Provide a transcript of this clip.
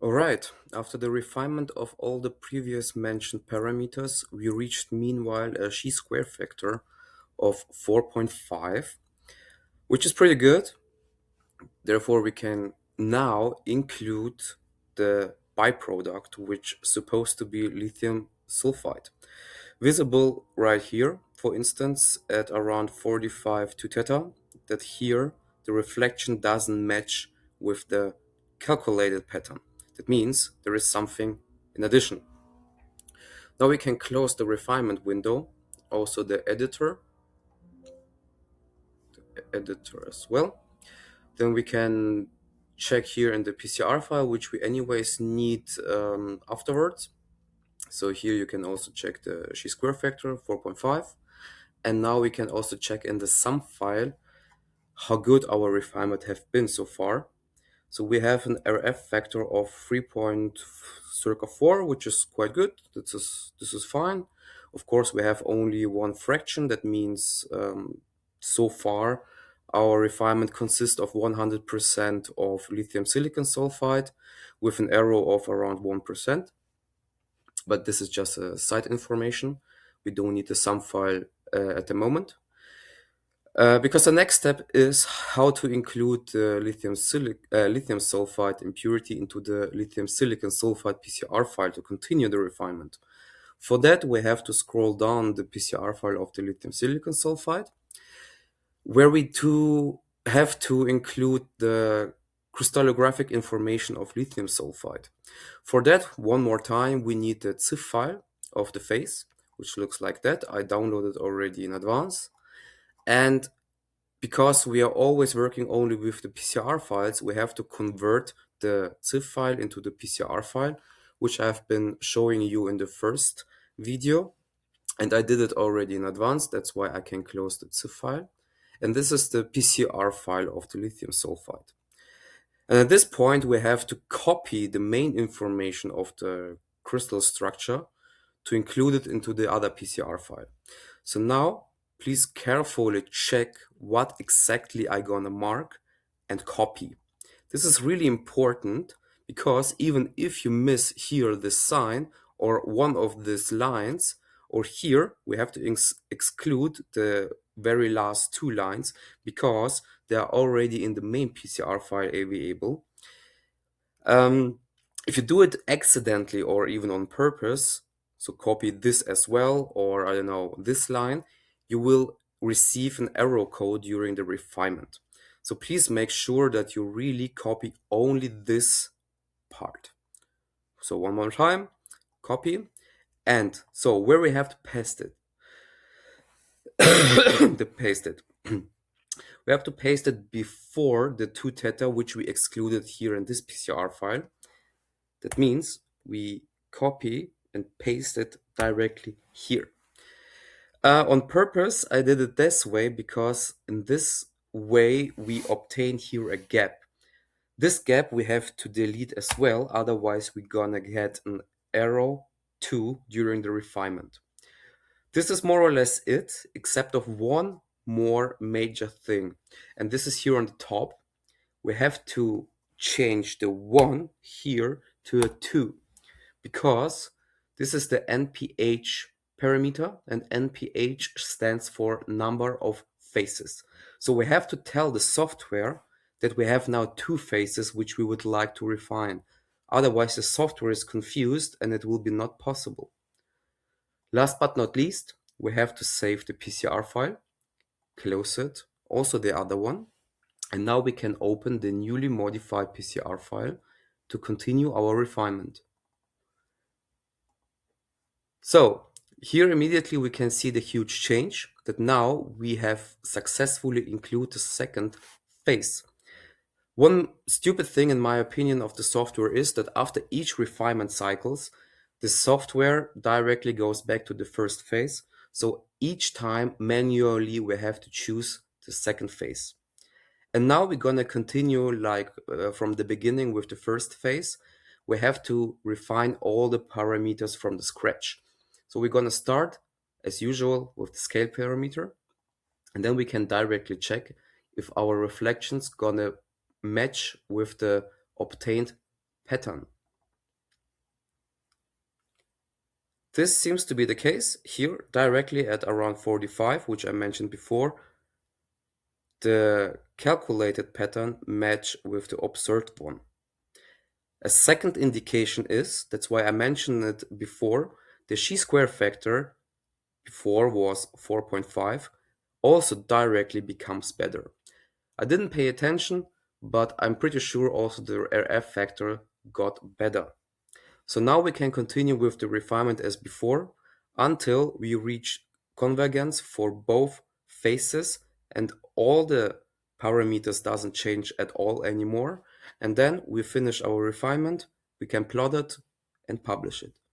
Alright, after the refinement of all the previous mentioned parameters, we reached meanwhile a chi-square factor of 4.5, which is pretty good. Therefore, we can now include the byproduct, which is supposed to be lithium sulfide. Visible right here, for instance, at around 45 to theta, that here the reflection doesn't match with the calculated pattern. That means there is something in addition. Now we can close the refinement window, also the editor as well. Then we can check here in the PCR file, which we anyways need afterwards. So here you can also check the chi-square factor, 4.5. And now we can also check in the sum file how good our refinement have been so far. So we have an RF factor of 3.4, which is quite good. This is fine. Of course, we have only one fraction. That means so far our refinement consists of 100% of lithium silicon sulfide with an error of around 1%. But this is just a side information. We don't need the sum file at the moment. Because the next step is how to include the lithium sulfide impurity into the lithium silicon sulfide PCR file to continue the refinement. For that, we have to scroll down the PCR file of the lithium silicon sulfide, where we have to include the crystallographic information of lithium sulfide. For that, one more time, we need the ZIF file of the phase, which looks like that. I downloaded already in advance. And because we are always working only with the PCR files, we have to convert the ZIF file into the PCR file, which I've been showing you in the first video. And I did it already in advance. That's why I can close the ZIF file. And this is the PCR file of the lithium sulfide. And at this point, we have to copy the main information of the crystal structure to include it into the other PCR file. So now, please carefully check what exactly I'm gonna mark and copy. This is really important because even if you miss here the sign or one of these lines, or here we have to exclude the very last two lines because they are already in the main PCR file variable. If you do it accidentally or even on purpose, so copy this as well, or I don't know, this line, you will receive an error code during the refinement. So please make sure that you really copy only this part. So one more time, copy. And so where we have to paste it, we have to paste it before the 2 theta, which we excluded here in this PCR file. That means we copy and paste it directly here. On purpose, I did it this way because in this way we obtain here a gap. This gap we have to delete as well, otherwise we're gonna get an error 2 during the refinement. This is more or less it, except of one more major thing. And this is here on the top. We have to change the 1 here to a 2 because this is the NPH parameter, and NPH stands for number of phases. So we have to tell the software that we have now 2 phases which we would like to refine. Otherwise the software is confused and it will be not possible. Last but not least, we have to save the PCR file, close it, also the other one, and now we can open the newly modified PCR file to continue our refinement. So here immediately we can see the huge change that now we have successfully included the second phase. One stupid thing in my opinion of the software is that after each refinement cycles, the software directly goes back to the first phase. So each time manually we have to choose the second phase. And now we're gonna continue like from the beginning with the first phase. We have to refine all the parameters from the scratch. So we're gonna start as usual with the scale parameter, and then we can directly check if our reflections gonna match with the obtained pattern. This seems to be the case here directly at around 45, which I mentioned before. The calculated pattern match with the observed one. A second indication is, that's why I mentioned it before, the chi-square factor before was 4.5, also directly becomes better. I didn't pay attention, but I'm pretty sure also the RF factor got better. So now we can continue with the refinement as before until we reach convergence for both phases and all the parameters doesn't change at all anymore. And then we finish our refinement, we can plot it and publish it.